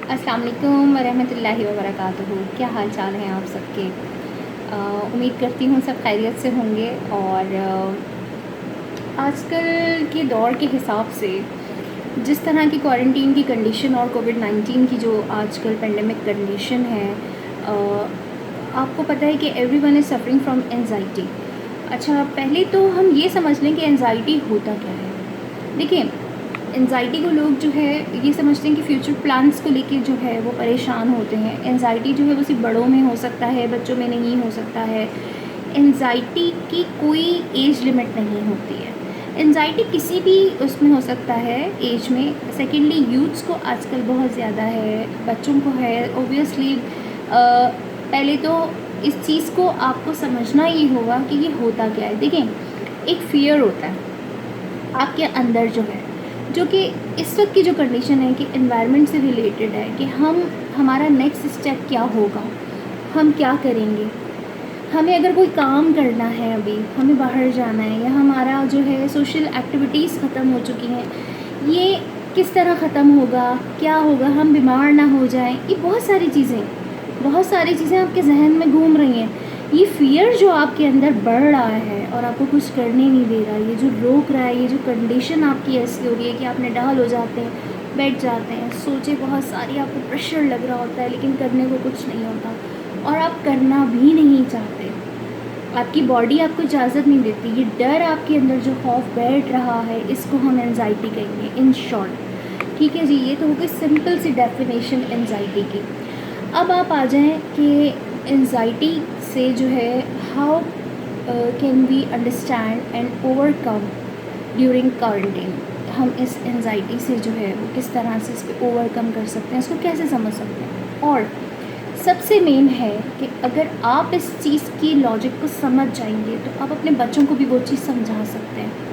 अस्सलाम वालेकुम वरहमतुल्लाहि वबरकातुहू। क्या हाल चाल हैं आप सबके? उम्मीद करती हूँ सब खैरियत से होंगे। और आजकल के दौर के हिसाब से जिस तरह की क्वारंटीन की कंडीशन और कोविड-19 की जो आजकल पेंडेमिक कंडीशन है, आपको पता है कि everyone is suffering from anxiety. अच्छा, पहले तो हम ये समझ लें कि एंजाइटी होता क्या है। देखिए, एंजाइटी को लोग जो है ये समझते हैं कि फ्यूचर प्लान्स को लेके जो है वो परेशान होते हैं। एंजाइटी जो है वो सिर्फ बड़ों में हो सकता है, बच्चों में नहीं हो सकता है। एंजाइटी की कोई एज लिमिट नहीं होती है। एंजाइटी किसी भी उसमें हो सकता है एज में। सेकेंडली, यूथ्स को आजकल बहुत ज़्यादा है, बच्चों को है। ओबियसली पहले तो इस चीज़ को आपको समझना ये होगा कि ये होता क्या है। देखें, एक फ़ियर होता है आपके अंदर जो है, जो कि इस वक्त की जो कंडीशन है कि एनवायरनमेंट से रिलेटेड है कि हमारा नेक्स्ट स्टेप क्या होगा, हम क्या करेंगे। हमें अगर कोई काम करना है, अभी हमें बाहर जाना है, या हमारा जो है सोशल एक्टिविटीज़ ख़त्म हो चुकी हैं, ये किस तरह ख़त्म होगा, क्या होगा, हम बीमार ना हो जाएं। ये बहुत सारी चीज़ें आपके जहन में घूम रही हैं। ये फ़ियर जो आपके अंदर बढ़ रहा है और आपको कुछ करने नहीं दे रहा, ये जो रोक रहा है, ये जो कंडीशन आपकी ऐसी हो रही है कि आप निढाल हो जाते हैं, बैठ जाते हैं, सोचें बहुत सारी, आपको प्रेशर लग रहा होता है लेकिन करने को कुछ नहीं होता और आप करना भी नहीं चाहते। आपकी बॉडी आपको इजाज़त नहीं देती। ये डर आपके अंदर जो खौफ बैठ रहा है, इसको हम एंजाइटी कहेंगे इन शॉर्ट। ठीक है जी, ये तो हो गई सिंपल सी डेफिनेशन एंजाइटी की। अब आप आ जाएं कि एंजाइटी से जो है how can we understand and overcome during quarantine. हम इस एंजाइटी से जो है वो किस तरह से इस पर ओवरकम कर सकते हैं, इसको कैसे समझ सकते हैं। और सबसे मेन है कि अगर आप इस चीज़ की लॉजिक को समझ जाएंगे तो आप अपने बच्चों को भी वो चीज़ समझा सकते हैं।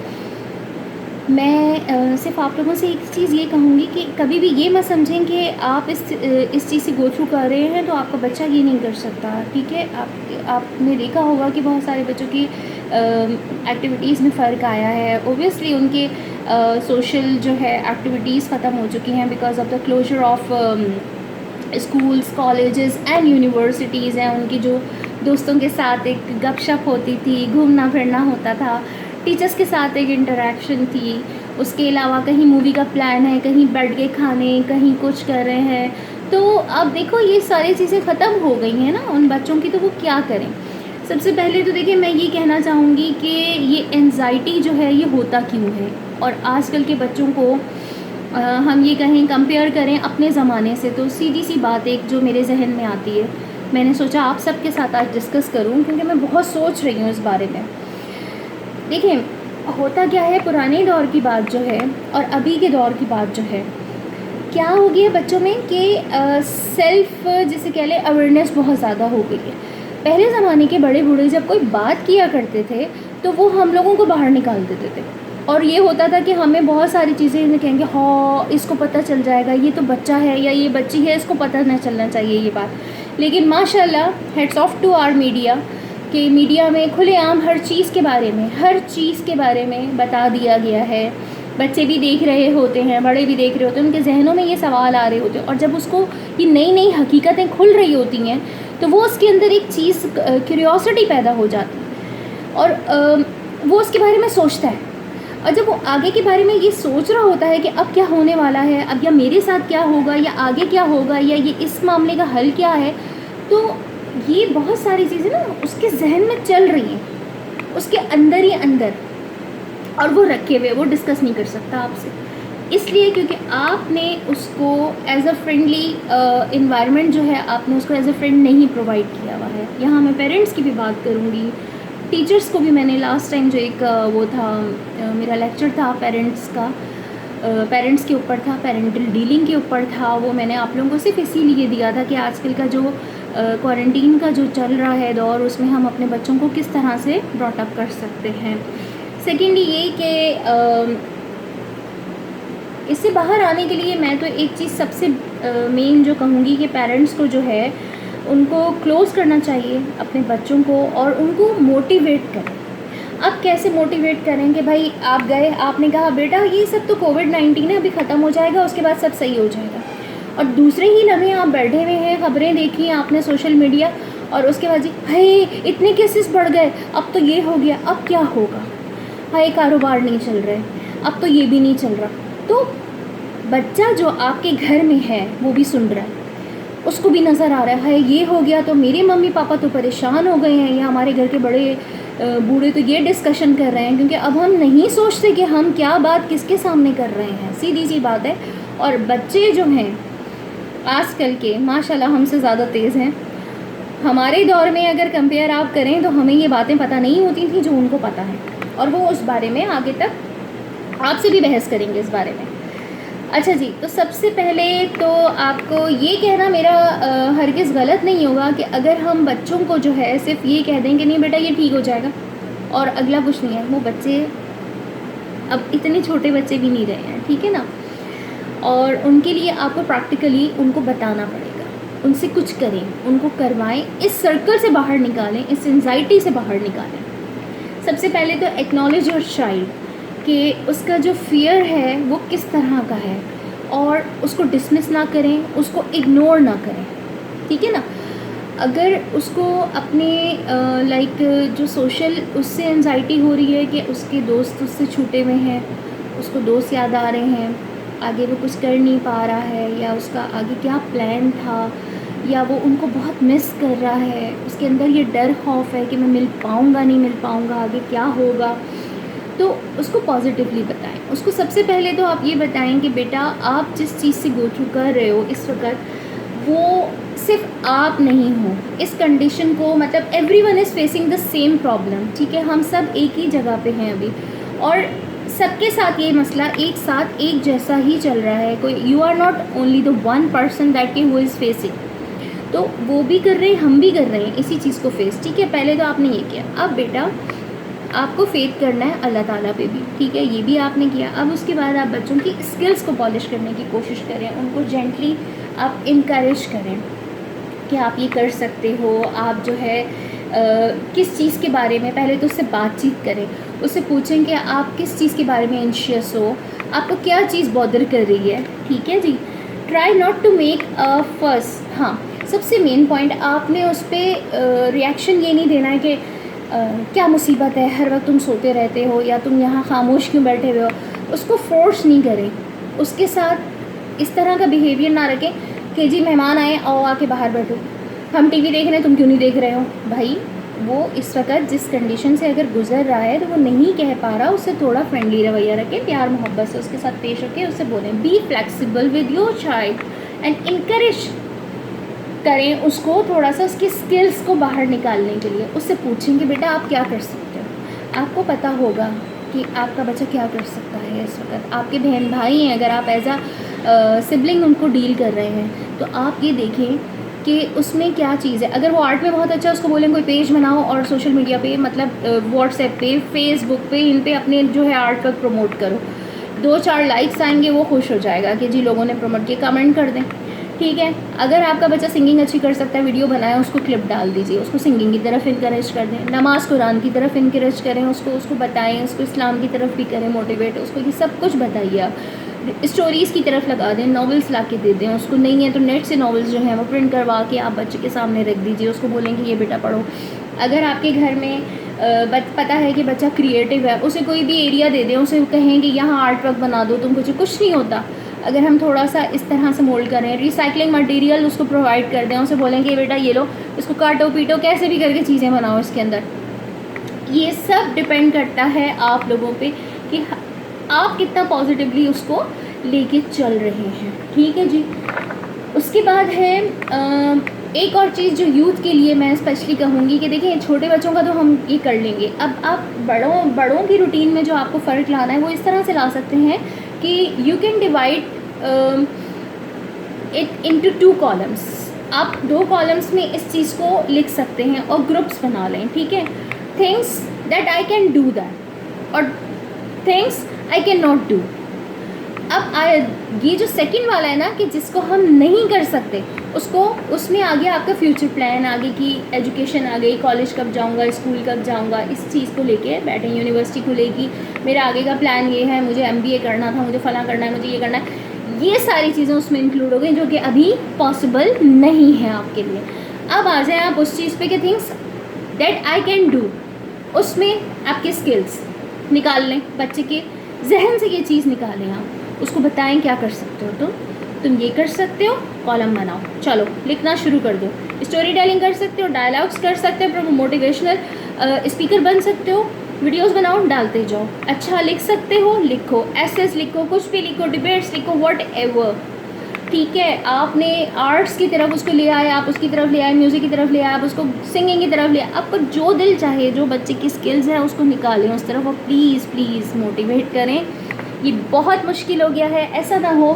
मैं सिर्फ आप लोगों से एक चीज़ ये कहूँगी कि कभी भी ये मत समझें कि आप इस चीज़ से गो थ्रू कर रहे हैं तो आपका बच्चा ये नहीं कर सकता। ठीक है, आपने देखा होगा कि बहुत सारे बच्चों की एक्टिविटीज़ में फ़र्क आया है। ओबियसली उनके सोशल जो है एक्टिविटीज़ ख़त्म हो चुकी हैं because of the closure of schools, colleges and universities हैं। उनकी जो दोस्तों के साथ एक गपशप होती थी, घूमना फिरना होता था, टीचर्स के साथ एक इंटरेक्शन थी। उसके अलावा कहीं मूवी का प्लान है, कहीं बैठ के खाने, कहीं कुछ कर रहे हैं। तो अब देखो ये सारी चीज़ें ख़त्म हो गई हैं ना उन बच्चों की, तो वो क्या करें। सबसे पहले तो देखिए, मैं ये कहना चाहूँगी कि ये एंजाइटी जो है ये होता क्यों है। और आजकल के बच्चों को हम ये कहें कंपेयर करें अपने ज़माने से, तो सीधी सी बात एक जो मेरे जहन में आती है, मैंने सोचा आप सबके साथ आज डिस्कस करूं क्योंकि मैं बहुत सोच रही हूँ इस बारे में। देखिए, होता क्या है, पुराने दौर की बात जो है और अभी के दौर की बात जो है, क्या हो गया बच्चों में कि सेल्फ जिसे कह लें अवेयरनेस बहुत ज़्यादा हो गई है। पहले ज़माने के बड़े बूढ़े जब कोई बात किया करते थे तो वो हम लोगों को बाहर निकाल देते थे और ये होता था कि हमें बहुत सारी चीज़ें कहेंगे, हाँ इसको पता चल जाएगा, ये तो बच्चा है या ये बच्ची है, इसको पता नहीं चलना चाहिए ये बात। लेकिन माशाल्लाह, hats off to our media कि मीडिया में खुलेआम हर चीज़ के बारे में बता दिया गया है। बच्चे भी देख रहे होते हैं, बड़े भी देख रहे होते हैं, उनके जहनों में ये सवाल आ रहे होते हैं और जब उसको ये नई नई हकीकतें खुल रही होती हैं तो वो उसके अंदर एक चीज़ क्यूरियोसिटी पैदा हो जाती है और वो उसके बारे में सोचता है। और जब वो आगे के बारे में ये सोच रहा होता है कि अब क्या होने वाला है, अब या मेरे साथ क्या होगा, या आगे क्या होगा, या ये इस मामले का हल क्या है, तो ये बहुत सारी चीज़ें ना उसके जहन में चल रही हैं, उसके अंदर ही अंदर, और वो रखे हुए, वो डिस्कस नहीं कर सकता आपसे, इसलिए क्योंकि आपने उसको एज अ फ्रेंडली इन्वायरमेंट जो है, आपने उसको एज अ फ्रेंड नहीं प्रोवाइड किया हुआ है। यहाँ मैं पेरेंट्स की भी बात करूँगी, टीचर्स को भी। मैंने लास्ट टाइम जो एक वो था मेरा लेक्चर था पेरेंट्स का, पेरेंट्स के ऊपर था, पेरेंटल डीलिंग के ऊपर था, वो मैंने आप लोगों को सिर्फ इसीलिए दिया था कि आजकल का जो क्वारंटीन का जो चल रहा है दौर, उसमें हम अपने बच्चों को किस तरह से ब्रॉट अप कर सकते हैं। सेकेंडली ये कि इससे बाहर आने के लिए मैं तो एक चीज़ सबसे मेन जो कहूँगी कि पेरेंट्स को जो है उनको क्लोज़ करना चाहिए अपने बच्चों को और उनको मोटिवेट करें। अब कैसे मोटिवेट करें कि भाई आप गए, आपने कहा बेटा ये सब तो कोविड-19 है, अभी ख़त्म हो जाएगा, उसके बाद सब सही हो जाएगा। और दूसरे ही लम्हे आप बैठे हुए हैं, खबरें देखी हैं आपने सोशल मीडिया, और उसके बाद जी हाय इतने केसेस बढ़ गए, अब तो ये हो गया, अब क्या होगा, हाय कारोबार नहीं चल रहे, अब तो ये भी नहीं चल रहा। तो बच्चा जो आपके घर में है वो भी सुन रहा है, उसको भी नज़र आ रहा है ये हो गया तो मेरे मम्मी पापा तो परेशान हो गए हैं, या हमारे घर के बड़े बूढ़े तो ये डिस्कशन कर रहे हैं, क्योंकि अब हम नहीं सोचते कि हम क्या बात किसके सामने कर रहे हैं, सीधी सी बात है। और बच्चे जो हैं आजकल के माशाल्लाह हमसे ज़्यादा तेज़ हैं। हमारे दौर में अगर कंपेयर आप करें तो हमें ये बातें पता नहीं होती थी जो उनको पता है, और वो उस बारे में आगे तक आपसे भी बहस करेंगे इस बारे में। अच्छा जी, तो सबसे पहले तो आपको ये कहना मेरा हरगिज़ गलत नहीं होगा कि अगर हम बच्चों को जो है सिर्फ ये कह दें कि नहीं बेटा ये ठीक हो जाएगा और अगला कुछ नहीं है, वो बच्चे अब इतने छोटे बच्चे भी नहीं रहे हैं, ठीक है ना। और उनके लिए आपको प्रैक्टिकली उनको बताना पड़ेगा, उनसे कुछ करें, उनको करवाएं, इस सर्कल से बाहर निकालें, इस एंजाइटी से बाहर निकालें। सबसे पहले तो एक्नॉलेज योर चाइल्ड कि उसका जो फियर है वो किस तरह का है, और उसको डिसमिस ना करें, उसको इग्नोर ना करें, ठीक है ना। अगर उसको अपने लाइक जो सोशल उससे एंजाइटी हो रही है कि उसके दोस्त उससे छूटे हुए हैं, उसको दोस्त याद आ रहे हैं, आगे वो कुछ कर नहीं पा रहा है, या उसका आगे क्या प्लान था, या वो उनको बहुत मिस कर रहा है, उसके अंदर ये डर खौफ है कि मैं मिल पाऊँगा नहीं मिल पाऊँगा, आगे क्या होगा, तो उसको पॉजिटिवली बताएं। उसको सबसे पहले तो आप ये बताएं कि बेटा आप जिस चीज़ से गो थ्रू कर रहे हो इस वक्त, वो सिर्फ आप नहीं हो इस कंडीशन को, मतलब everyone is facing the same problem, ठीक है। हम सब एक ही जगह पे हैं अभी, और सबके साथ ये मसला एक साथ एक जैसा ही चल रहा है। कोई you are not only the one person that के हु इज़ फेसिंग, तो वो भी कर रहे हैं, हम भी कर रहे हैं इसी चीज़ को फेस, ठीक है। पहले तो आपने ये किया, अब बेटा आपको फेथ करना है अल्लाह ताला पे भी, ठीक है, ये भी आपने किया। अब उसके बाद आप बच्चों की स्किल्स को पॉलिश करने की कोशिश करें, उनको जेंटली आप इनकरेज करें कि आप ये कर सकते हो। आप जो है किस चीज़ के बारे में, पहले तो उससे बातचीत करें, उससे पूछें कि आप किस चीज़ के बारे में एंशियस हो, आपको क्या चीज़ बॉदर कर रही है, ठीक है जी। Try not to make a fuss, हाँ सबसे मेन पॉइंट, आपने उस पर रिएक्शन ये नहीं देना है कि क्या मुसीबत है, हर वक्त तुम सोते रहते हो, या तुम यहाँ खामोश क्यों बैठे हुए हो। उसको फोर्स नहीं करें, उसके साथ इस तरह का बिहेवियर ना रखें कि जी मेहमान आए आओ आके बाहर बैठो, हम टीवी देख रहे हैं तुम क्यों नहीं देख रहे हो। भाई वो इस वक्त जिस कंडीशन से अगर गुजर रहा है तो वो नहीं कह पा रहा, उससे थोड़ा फ्रेंडली रवैया रखें, प्यार मोहब्बत से उसके साथ पेश होकर उससे बोलें। Be flexible with your child and encourage करें उसको थोड़ा सा उसकी स्किल्स को बाहर निकालने के लिए। उससे पूछेंगे बेटा आप क्या कर सकते हो, आपको पता होगा कि आपका बच्चा क्या कर सकता है इस वक्त। आपके बहन भाई हैं, अगर आप एज आ सिबलिंग उनको डील कर रहे हैं तो आप ये देखें कि उसमें क्या चीज़ है। अगर वो आर्ट में बहुत अच्छा, उसको बोलें कोई पेज बनाओ और सोशल मीडिया पे, मतलब व्हाट्सएप पे, फेसबुक पे, इन पे अपने जो है आर्ट वर्क प्रमोट करो। 2-4 लाइक्स आएंगे, वो खुश हो जाएगा कि जी लोगों ने प्रमोट किया, कमेंट कर दें, ठीक है। अगर आपका बच्चा सिंगिंग अच्छी कर सकता है, वीडियो बनाए, उसको क्लिप डाल दीजिए, उसको सिंगिंग की तरफ इनकरेज कर दें, नमाज़ कुरान की तरफ इनकरेज करें उसको बताएं, उसको इस्लाम की तरफ भी करें मोटिवेट, उसको ये सब कुछ बताइए। आप स्टोरीज़ की तरफ लगा दें, नॉवेल्स ला के दे दें उसको, नहीं है तो नेट से नॉवेल्स जो हैं वो प्रिंट करवा के आप बच्चे के सामने रख दीजिए, उसको बोलेंगे ये बेटा पढ़ो। अगर आपके घर में पता है कि बच्चा क्रिएटिव है, उसे कोई भी एरिया दे दें, उसे कहें कि यहाँ आर्ट वर्क बना दो तुम, कुछ नहीं होता। अगर हम थोड़ा सा इस तरह से मोल्ड करें, रिसाइकलिंग मटेरियल उसको प्रोवाइड कर दें, उसे बोलेंगे बेटा ये लो, इसको काटो पीटो, कैसे भी करके चीज़ें बनाओ इसके अंदर। ये सब डिपेंड करता है आप लोगों पे कि आप कितना पॉजिटिवली उसको लेके चल रहे हैं, ठीक है जी। उसके बाद है एक और चीज़ जो यूथ के लिए मैं स्पेशली कहूँगी कि देखिए छोटे बच्चों का तो हम ये कर लेंगे, अब आप बड़ों की रूटीन में जो आपको फ़र्क लाना है वो इस तरह से ला सकते हैं कि you can divide it into 2 columns. आप 2 कॉलम्स में इस चीज़ को लिख सकते हैं और ग्रुप्स बना लें, ठीक है। Things that I can do that और things I can not do. अब ये जो सेकंड वाला है ना कि जिसको हम नहीं कर सकते, उसको उसमें आगे आपका फ्यूचर प्लान, आगे की एजुकेशन आ गई, कॉलेज कब जाऊंगा, स्कूल कब जाऊंगा, इस चीज़ को लेके बैठे, यूनिवर्सिटी खुलेगी, मेरा आगे का प्लान ये है, मुझे MBA करना था, मुझे फलां करना है, मुझे ये करना है। ये सारी चीज़ें उसमें इंक्लूड हो गई जो कि अभी पॉसिबल नहीं है आपके लिए। अब आ जाएं आप उस चीज़ पे कि things that I can do, उसमें आपके स्किल्स निकाल लें, बच्चे के जहन से ये चीज़ निकालें, आप उसको बताएं क्या कर सकते हो, तुम ये कर सकते हो, कॉलम बनाओ, चलो लिखना शुरू कर दो, स्टोरी टेलिंग कर सकते हो, डायलॉग्स कर सकते हो, मोटिवेशनल स्पीकर बन सकते हो, वीडियोस बनाओ, डालते जाओ, अच्छा लिख सकते हो लिखो, एसेस लिखो, कुछ भी लिखो, डिबेट्स लिखो, व्हाट एवर, ठीक है। आपने आर्ट्स की तरफ उसको ले आए, आप उसकी तरफ ले आए, म्यूज़िक की तरफ ले आए, आप उसको सिंगिंग की तरफ ले आए, आपको जो दिल चाहे, जो बच्चे की स्किल्स हैं उसको निकालें उस तरफ, और प्लीज़ प्लीज़ मोटिवेट करें। ये बहुत मुश्किल हो गया है, ऐसा ना हो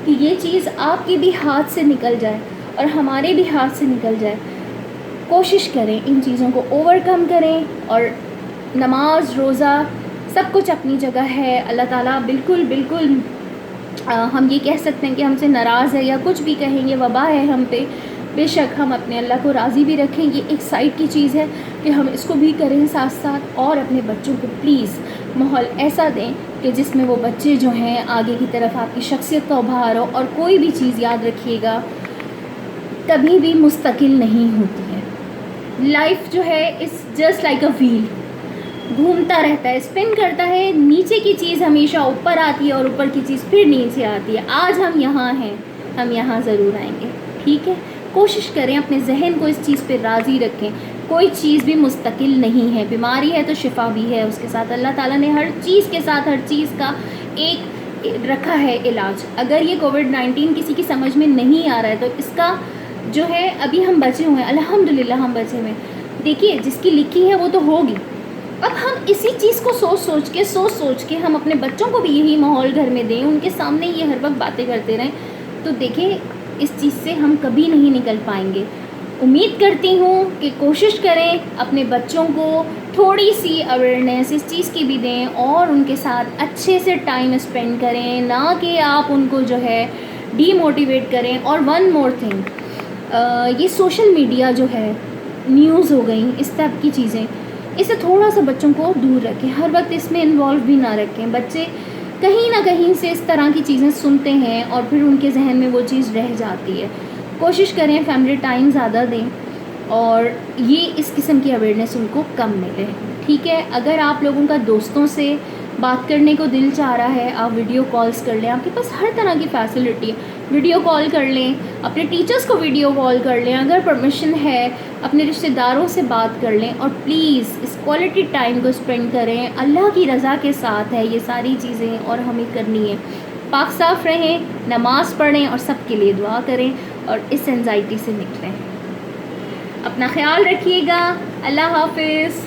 कि ये चीज़ आपके भी हाथ से निकल जाए और हमारे भी हाथ से निकल जाए। कोशिश करें इन चीज़ों को ओवरकम करें, और नमाज रोज़ा सब कुछ अपनी जगह है। अल्लाह ताला बिल्कुल बिल्कुल हम ये कह सकते हैं कि हमसे नाराज़ है या कुछ भी कहेंगे, वबा है हम पे, बेशक हम अपने अल्लाह को राज़ी भी रखें, ये एक साइड की चीज़ है कि हम इसको भी करें साथ साथ, और अपने बच्चों को प्लीज़ माहौल ऐसा दें कि जिसमें वो बच्चे जो हैं आगे की तरफ आपकी शख्सियत का उभार हो। और कोई भी चीज़ याद रखिएगा कभी भी मुस्तकिल नहीं होती है, लाइफ जो है is just like a wheel, घूमता रहता है, स्पिन करता है, नीचे की चीज़ हमेशा ऊपर आती है और ऊपर की चीज़ फिर नीचे आती है। आज हम यहाँ हैं, हम यहाँ ज़रूर आएंगे, ठीक है। कोशिश करें अपने जहन को इस चीज़ पे राज़ी रखें, कोई चीज़ भी मुस्तकिल नहीं है, बीमारी है तो शिफा भी है उसके साथ, अल्लाह ताला ने हर चीज़ के साथ हर चीज़ का एक रखा है इलाज। अगर ये कोविड-19 किसी की समझ में नहीं आ रहा है तो इसका जो है, अभी हम बचे हुए हैं, अल्हम्दुलिल्लाह हम बचे हुए हैं। देखिए जिसकी लिखी है वो तो होगी। अब हम इसी चीज़ को सोच के हम अपने बच्चों को भी यही माहौल घर में दें, उनके सामने ये हर वक्त बातें करते रहें, तो देखिए इस चीज़ से हम कभी नहीं निकल पाएंगे। उम्मीद करती हूँ कि कोशिश करें अपने बच्चों को थोड़ी सी अवेयरनेस इस चीज़ की भी दें और उनके साथ अच्छे से टाइम स्पेंड करें, ना कि आप उनको जो है डीमोटिवेट करें। और वन मोर थिंग, ये सोशल मीडिया जो है, न्यूज़ हो गई, इस टाइप की चीज़ें, इससे थोड़ा सा बच्चों को दूर रखें, हर वक्त इसमें इन्वॉल्व भी ना रखें। बच्चे कहीं ना कहीं से इस तरह की चीज़ें सुनते हैं और फिर उनके जहन में वो चीज़ रह जाती है। कोशिश करें फैमिली टाइम ज़्यादा दें और ये इस किस्म की अवेयरनेस उनको कम मिले, ठीक है। अगर आप लोगों का दोस्तों से बात करने को दिल चाह रहा है, आप वीडियो कॉल्स कर लें, आपके पास हर तरह की फैसिलिटी है, वीडियो कॉल कर लें, अपने टीचर्स को वीडियो कॉल कर लें, अगर परमिशन है अपने रिश्तेदारों से बात कर लें, और प्लीज़ इस क्वालिटी टाइम को स्पेंड करें। अल्लाह की रज़ा के साथ है ये सारी चीज़ें और हमें करनी है। पाक साफ़ रहें, नमाज़ पढ़ें और सबके लिए दुआ करें और इस एंजाइटी से निकलें। अपना ख्याल रखिएगा। अल्लाह हाफ़िज़।